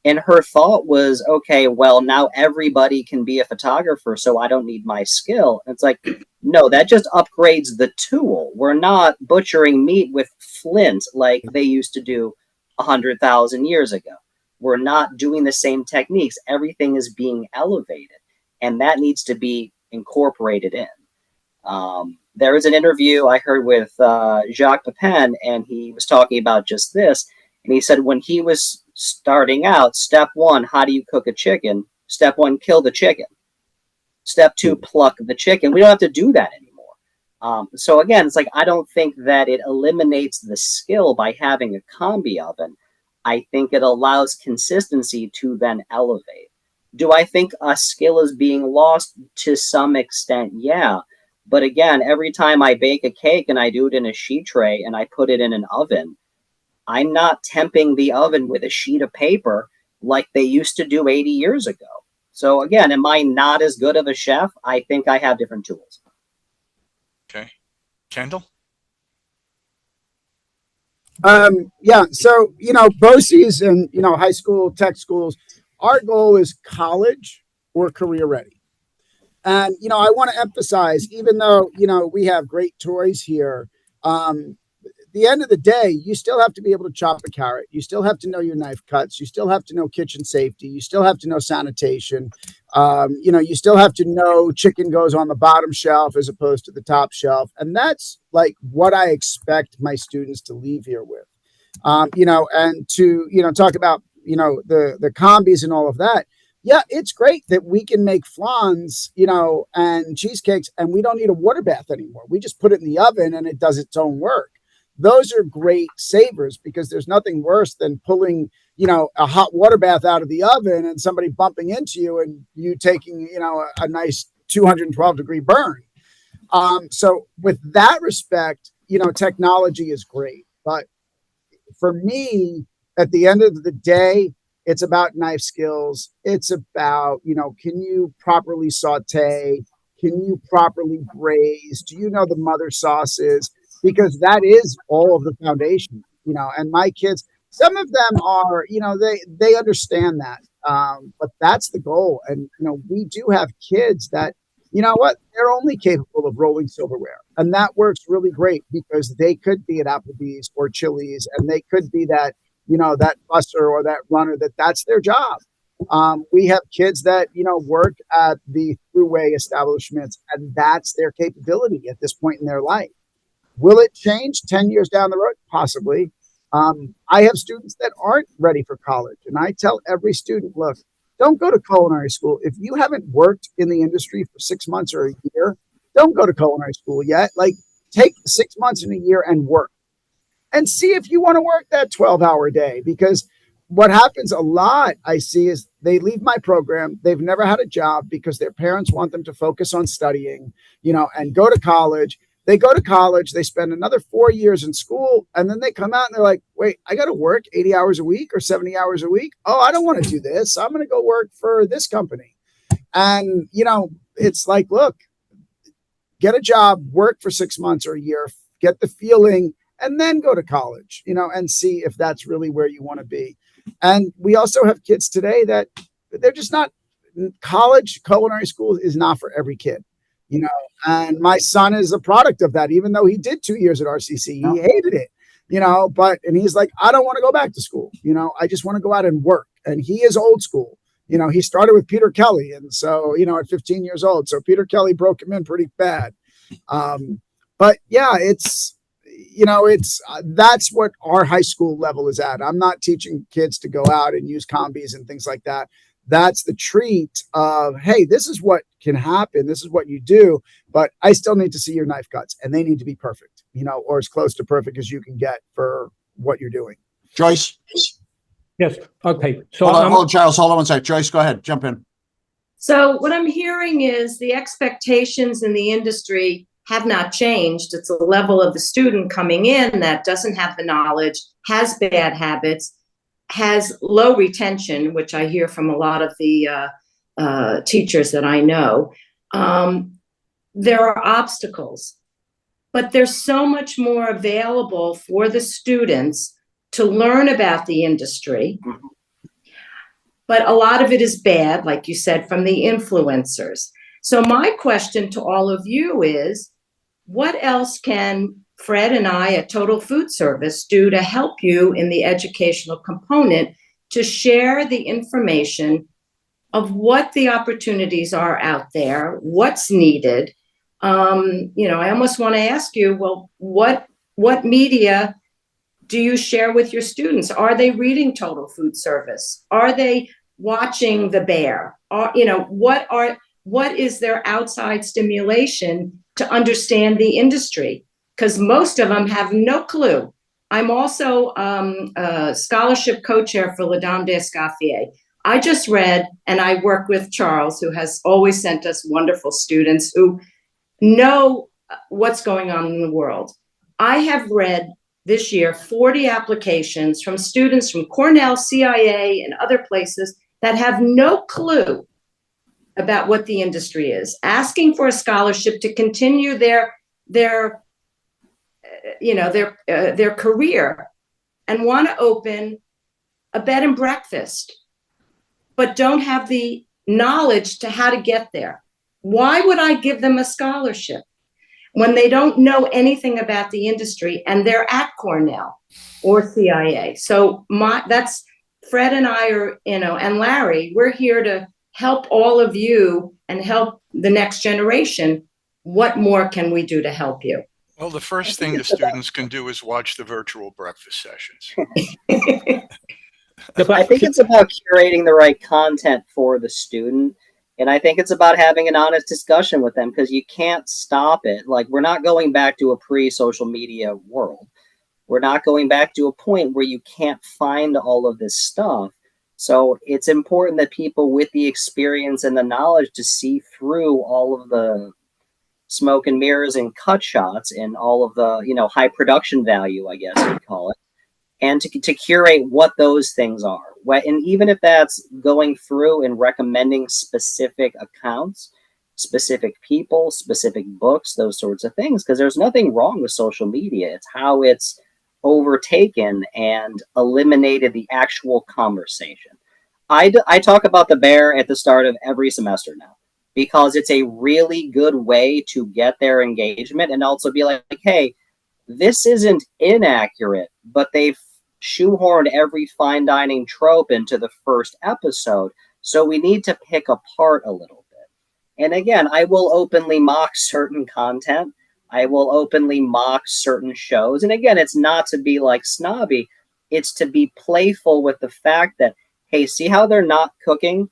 And her thought was, okay, well, now everybody can be a photographer, so I don't need my skill. And it's no, that just upgrades the tool. We're not butchering meat with flint like they used to do 100,000 years ago. We're not doing the same techniques. Everything is being elevated, and that needs to be incorporated in. There was an interview I heard with Jacques Pepin, and he was talking about just this. And he said when he was starting out, step one, how do you cook a chicken? Step one, kill the chicken. Step two, pluck the chicken. We don't have to do that anymore. So again, it's like, I don't think that it eliminates the skill by having a combi oven. I think it allows consistency to then elevate. Do I think a skill is being lost to some extent? Yeah. But again, every time I bake a cake and I do it in a sheet tray and I put it in an oven, I'm not temping the oven with a sheet of paper like they used to do 80 years ago. So again, am I not as good of a chef? I think I have different tools. Okay. Kendall? Yeah. So, BOCES and, high school, tech schools, our goal is college or career ready. And, I want to emphasize, even though, we have great toys here, the end of the day, you still have to be able to chop a carrot. You still have to know your knife cuts. You still have to know kitchen safety. You still have to know sanitation. You still have to know chicken goes on the bottom shelf as opposed to the top shelf. And that's like what I expect my students to leave here with. And to, talk about, the combis and all of that. Yeah, it's great that we can make flans, and cheesecakes, and we don't need a water bath anymore. We just put it in the oven and it does its own work. Those are great savers because there's nothing worse than pulling, a hot water bath out of the oven and somebody bumping into you and you taking, a nice 212-degree burn. So with that respect, technology is great. But for me, at the end of the day, it's about knife skills. It's about, can you properly saute? Can you properly braise? Do you know the mother sauces? Because that is all of the foundation, and my kids, some of them are, they understand that. But that's the goal. And, we do have kids that, they're only capable of rolling silverware. And that works really great because they could be at Applebee's or Chili's, and they could be that, that busser or that runner, that's their job. We have kids that, work at the throughway establishments, and that's their capability at this point in their life. Will it change 10 years down the road? Possibly. I have students that aren't ready for college. And I tell every student, look, don't go to culinary school. If you haven't worked in the industry for 6 months or a year, don't go to culinary school yet. Like, take 6 months and a year and work. And see if you want to work that 12-hour day. Because what happens a lot, I see, is they leave my program. They've never had a job because their parents want them to focus on studying, and go to college. They go to college, they spend another 4 years in school, and then they come out and they're like, wait, I got to work 80 hours a week or 70 hours a week. Oh, I don't want to do this. I'm going to go work for this company. And, it's like, look, get a job, work for 6 months or a year, get the feeling, and then go to college, and see if that's really where you want to be. And we also have kids today that they're just not, college, culinary school is not for every kid. And my son is a product of that. Even though he did 2 years at RCC, he hated it, and he's like, I don't want to go back to school. I just want to go out and work. And he is old school. He started with Peter Kelly. And so, at 15 years old, so Peter Kelly broke him in pretty bad. But yeah, it's that's what our high school level is at. I'm not teaching kids to go out and use combis and things like that. That's the treat of, hey, this is what can happen. This is what you do, but I still need to see your knife cuts and they need to be perfect, or as close to perfect as you can get for what you're doing. Joyce? Yes. Okay. So hold on, Charles. Hold on one sec. Joyce, go ahead. Jump in. So what I'm hearing is the expectations in the industry have not changed. It's a level of the student coming in that doesn't have the knowledge, has bad habits, has low retention, which I hear from a lot of the teachers that I know. There are obstacles, but there's so much more available for the students to learn about the industry. But a lot of it is bad, like you said, from the influencers. So my question to all of you is, what else can Fred and I at Total Food Service do to help you in the educational component to share the information of what the opportunities are out there, what's needed? I almost want to ask you, well, what media do you share with your students? Are they reading Total Food Service? Are they watching The Bear? What is their outside stimulation to understand the industry? Because most of them have no clue. I'm also a scholarship co-chair for La Dame d'Escoffier. I just read, and I work with Charles, who has always sent us wonderful students who know what's going on in the world. I have read this year 40 applications from students from Cornell, CIA, and other places that have no clue about what the industry is, asking for a scholarship to continue their career and want to open a bed and breakfast, but don't have the knowledge to how to get there. Why would I give them a scholarship when they don't know anything about the industry and they're at Cornell or CIA? So that's Fred and I are, and Larry, we're here to help all of you and help the next generation. What more can we do to help you? Well, the first thing the students can do is watch the virtual breakfast sessions. I think it's about curating the right content for the student. And I think it's about having an honest discussion with them, because you can't stop it. Like, we're not going back to a pre-social media world. We're not going back to a point where you can't find all of this stuff. So it's important that people with the experience and the knowledge to see through all of the smoke and mirrors and cut shots and all of the, high production value, I guess you'd call it, and to curate what those things are. And even if that's going through and recommending specific accounts, specific people, specific books, those sorts of things, because there's nothing wrong with social media. It's how it's overtaken and eliminated the actual conversation. I talk about The Bear at the start of every semester now, because it's a really good way to get their engagement and also be like, hey, this isn't inaccurate, but they've shoehorned every fine dining trope into the first episode. So we need to pick apart a little bit. And again, I will openly mock certain content. I will openly mock certain shows. And again, it's not to be like snobby. It's to be playful with the fact that, hey, see how they're not cooking?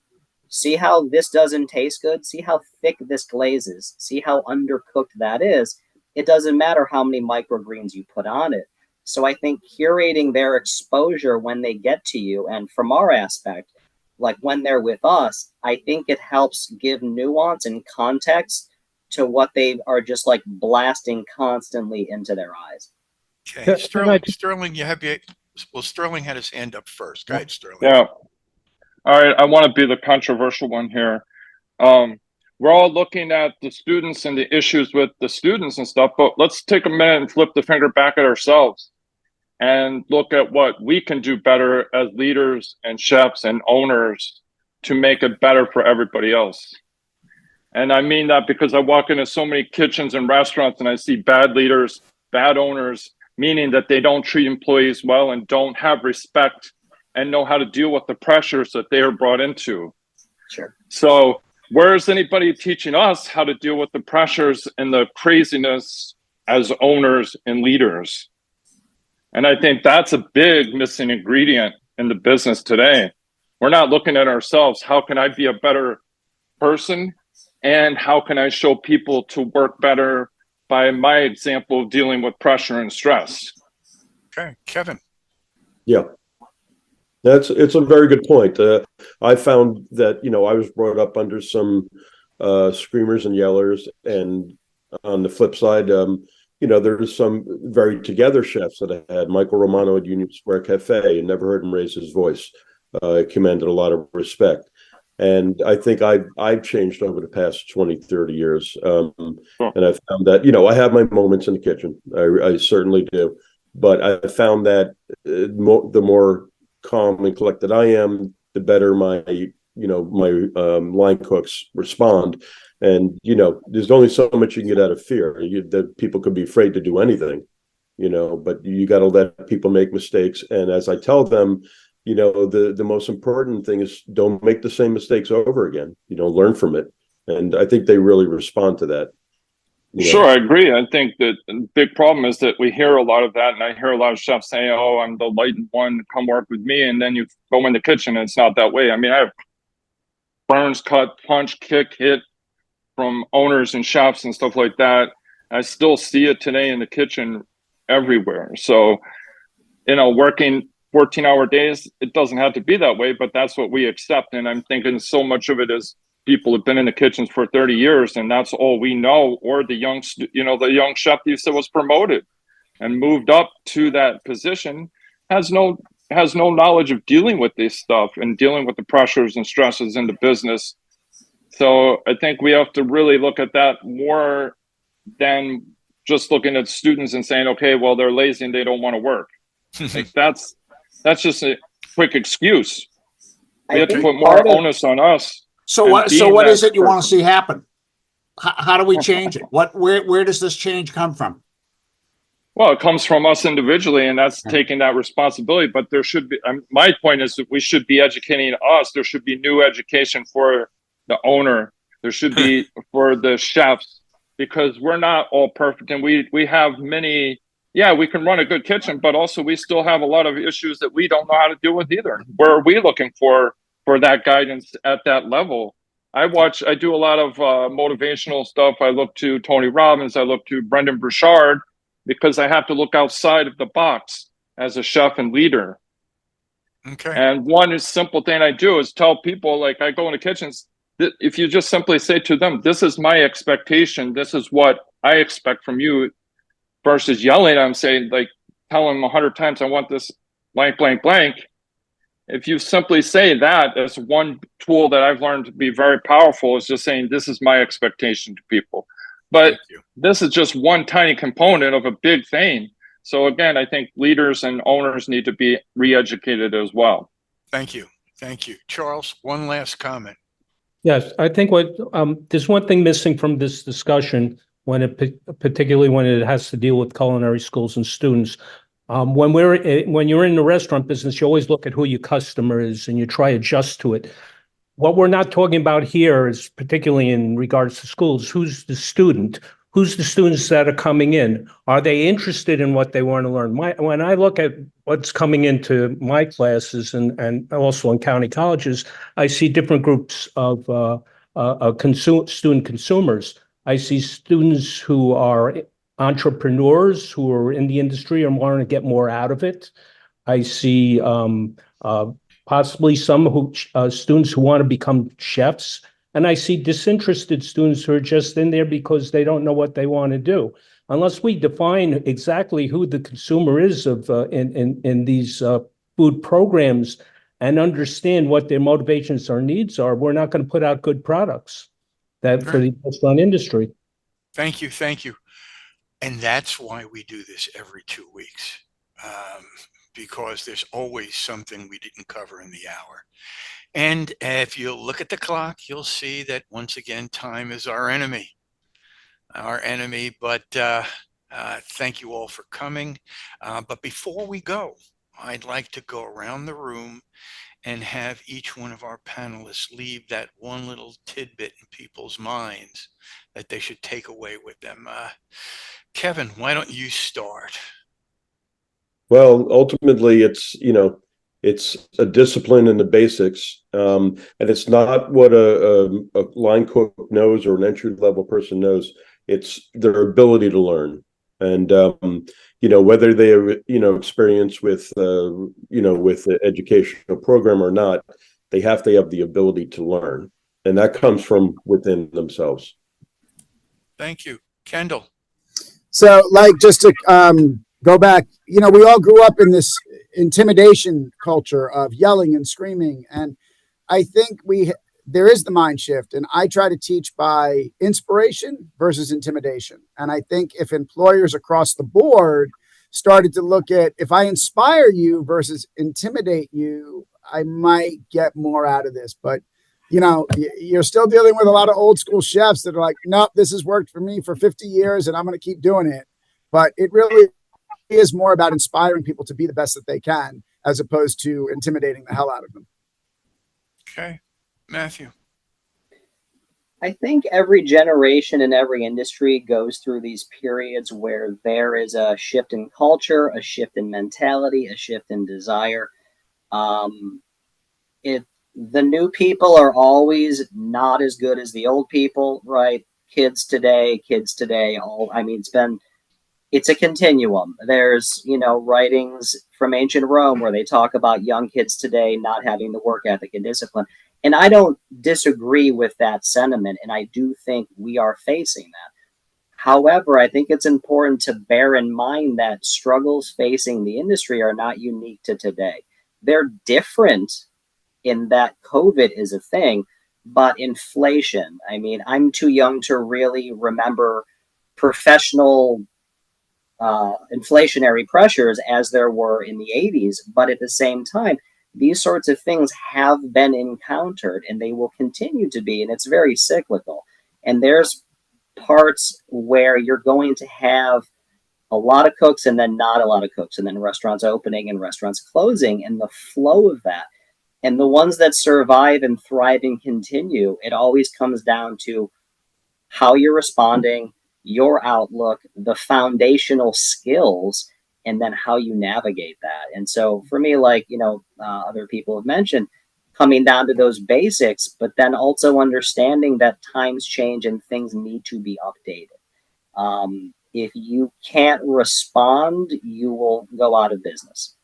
See how this doesn't taste good? See how thick this glaze is? See how undercooked that is? It doesn't matter how many microgreens you put on it. So I think curating their exposure when they get to you, and from our aspect, like when they're with us, I think it helps give nuance and context to what they are just like blasting constantly into their eyes. Okay, Sterling, Sterling had his hand up first. Go ahead, Sterling. Yeah. All right, I want to be the controversial one here. We're all looking at the students and the issues with the students and stuff, but let's take a minute and flip the finger back at ourselves and look at what we can do better as leaders and chefs and owners to make it better for everybody else. And I mean that because I walk into so many kitchens and restaurants and I see bad leaders, bad owners, meaning that they don't treat employees well and don't have respect and know how to deal with the pressures that they are brought into. Sure. So where is anybody teaching us how to deal with the pressures and the craziness as owners and leaders? And I think that's a big missing ingredient in the business today. We're not looking at ourselves. How can I be a better person? And how can I show people to work better by my example of dealing with pressure and stress? Okay, Kevin. Yeah. It's a very good point. I found that, I was brought up under some screamers and yellers, and on the flip side, there's some very together chefs that I had. Michael Romano at Union Square Cafe, and never heard him raise his voice. Commanded a lot of respect. And I think I've changed over the past 20, 30 years. And I've found that, I have my moments in the kitchen. I certainly do. But I found that the more calm and collected I am, the better my line cooks respond. And there's only so much you can get out of fear. That people could be afraid to do anything, but you got to let people make mistakes. And as I tell them, the most important thing is don't make the same mistakes over again. Learn from it. And I think they really respond to that. Sure, I agree. I think that the big problem is that we hear a lot of that, and I hear a lot of chefs saying, "Oh, I'm the light one, come work with me," and then you go in the kitchen, and it's not that way. I mean, I have burns, cut, punch, kick, hit from owners and chefs and stuff like that. I still see it today in the kitchen everywhere. So, working 14-hour days, it doesn't have to be that way, but that's what we accept. And I'm thinking so much of it is people have been in the kitchens for 30 years and that's all we know. Or the young chef you said was promoted and moved up to that position has no knowledge of dealing with this stuff and dealing with the pressures and stresses in the business. So I think we have to really look at that more than just looking at students and saying, okay, well, they're lazy and they don't want to work. Like that's just a quick excuse. We have to put more onus on us. So what is it you want to see happen? How do we change it? Where does this change come from? Well, it comes from us individually, and that's taking that responsibility. But there should be, my point is that we should be educating us. There should be new education for the owner. There should be for the chefs, because we're not all perfect. And we have many, we can run a good kitchen, but also we still have a lot of issues that we don't know how to deal with either. Where are we looking for that guidance at that level? I do a lot of motivational stuff. I look to Tony Robbins. I look to Brendan Burchard, because I have to look outside of the box as a chef and leader. Okay. And one simple thing I do is tell people, like I go into kitchens, that if you just simply say to them, this is my expectation, this is what I expect from you, versus yelling, I'm saying, like, tell them 100 times, I want this blank, blank, blank. If you simply say that, as one tool that I've learned to be very powerful, is just saying, this is my expectation to people. But this is just one tiny component of a big thing. So again, I think leaders and owners need to be re-educated as well. Thank you. Thank you. Charles, one last comment. Yes, I think there's one thing missing from this discussion particularly when it has to deal with culinary schools and students. When you're in the restaurant business, you always look at who your customer is and you try to adjust to it. What we're not talking about here is, particularly in regards to schools, who's the student? Who's the students that are coming in? Are they interested in what they want to learn? When I look at what's coming into my classes and also in county colleges, I see different groups of student consumers. I see students who are entrepreneurs who are in the industry and want to get more out of it. I see possibly some students who want to become chefs. And I see disinterested students who are just in there because they don't know what they want to do. Unless we define exactly who the consumer is in these food programs and understand what their motivations or needs are, we're not going to put out good products for the restaurant industry. Thank you. Thank you. And that's why we do this every 2 weeks. Because there's always something we didn't cover in the hour. And if you look at the clock, you'll see that once again, time is our enemy. But thank you all for coming. But before we go, I'd like to go around the room and have each one of our panelists leave that one little tidbit in people's minds that they should take away with them. Kevin, why don't you start? Well, ultimately, it's a discipline in the basics, and it's not what a line cook knows or an entry level person knows. It's their ability to learn, and whether they have experience with with the educational program or not, they have to have the ability to learn, and that comes from within themselves. Thank you, Kendall. So, just to go back, we all grew up in this intimidation culture of yelling and screaming. And I think there is the mind shift. And I try to teach by inspiration versus intimidation. And I think if employers across the board started to look at, if I inspire you versus intimidate you, I might get more out of this. But, you're still dealing with a lot of old school chefs that are like, nope, this has worked for me for 50 years and I'm going to keep doing it. But it really is more about inspiring people to be the best that they can, as opposed to intimidating the hell out of them. Okay. Matthew. I think every generation in every industry goes through these periods where there is a shift in culture, a shift in mentality, a shift in desire. Um, it the new people are always not as good as the old people, right? Kids today, all I mean, it's a continuum. There's, writings from ancient Rome where they talk about young kids today not having the work ethic and discipline. And I don't disagree with that sentiment. And I do think we are facing that. However, I think it's important to bear in mind that struggles facing the industry are not unique to today. They're different in that COVID is a thing, but inflation, I mean, I'm too young to really remember professional inflationary pressures as there were in the 80s. But at the same time, these sorts of things have been encountered and they will continue to be, and it's very cyclical. And there's parts where you're going to have a lot of cooks and then not a lot of cooks, and then restaurants opening and restaurants closing, and the flow of that. And the ones that survive and thrive and continue, it always comes down to how you're responding, your outlook, the foundational skills, and then how you navigate that. And so for me, like, other people have mentioned, coming down to those basics, but then also understanding that times change and things need to be updated. If you can't respond, you will go out of business.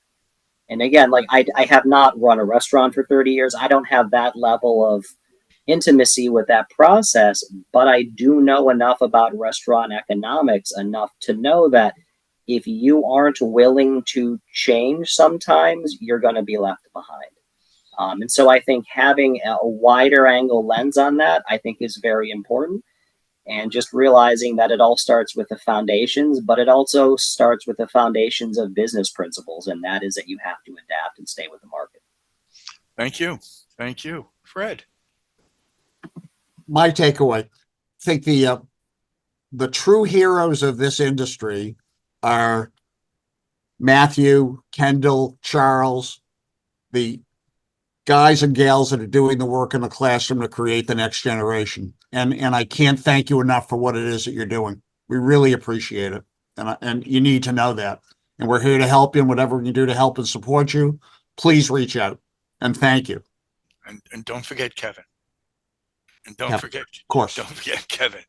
And again, like I have not run a restaurant for 30 years. I don't have that level of intimacy with that process, but I do know enough about restaurant economics enough to know that if you aren't willing to change, sometimes you're going to be left behind. And so I think having a wider angle lens on that, I think, is very important. And just realizing that it all starts with the foundations, but it also starts with the foundations of business principles. And that is that you have to adapt and stay with the market. Thank you. Thank you. Fred. My takeaway, I think the true heroes of this industry are Matthew, Kendall, Charles, the guys and gals that are doing the work in the classroom to create the next generation. And I can't thank you enough for what it is that you're doing. We really appreciate it. And you need to know that. And we're here to help you, and whatever we can do to help and support you, please reach out. And thank you. And don't forget Kevin. And don't Kevin, forget, of course. Don't forget Kevin.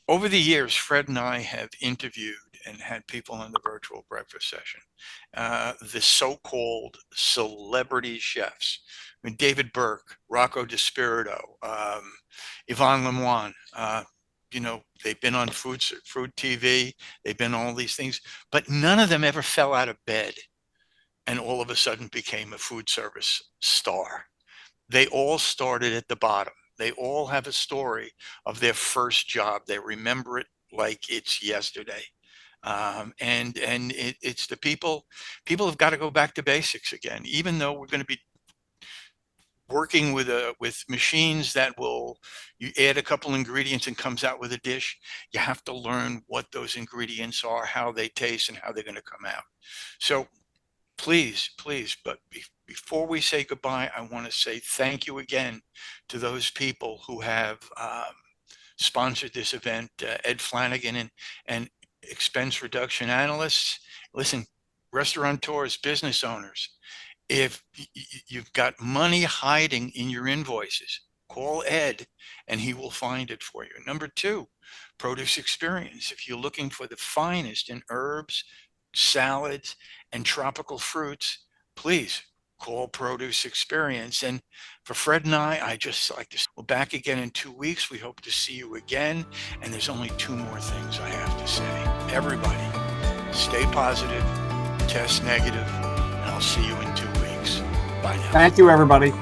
Over the years, Fred and I have interviewed and had people on the virtual breakfast session, the so-called celebrity chefs. I mean, David Burke, Rocco DiSpirito, Yvonne Lemoine, they've been on food TV, they've been all these things, but none of them ever fell out of bed and all of a sudden became a food service star. They all started at the bottom. They all have a story of their first job. They remember it like it's yesterday. It's the people have got to go back to basics again, even though we're going to be working with machines that you add a couple ingredients and comes out with a dish. You have to learn what those ingredients are, how they taste, and how they're going to come out. So please, but before we say goodbye, I want to say thank you again to those people who have sponsored this event, Ed Flanagan and expense reduction analysts. Listen, restaurateurs, business owners, if you've got money hiding in your invoices, call Ed and he will find it for you. Number two, Produce Experience. If you're looking for the finest in herbs, salads, and tropical fruits, please call Produce Experience. And for Fred and I just like to say, we're back again in 2 weeks. We hope to see you again. And there's only two more things I have to say. Everybody, stay positive, test negative, and I'll see you in 2 weeks. Bye now. Thank you, everybody.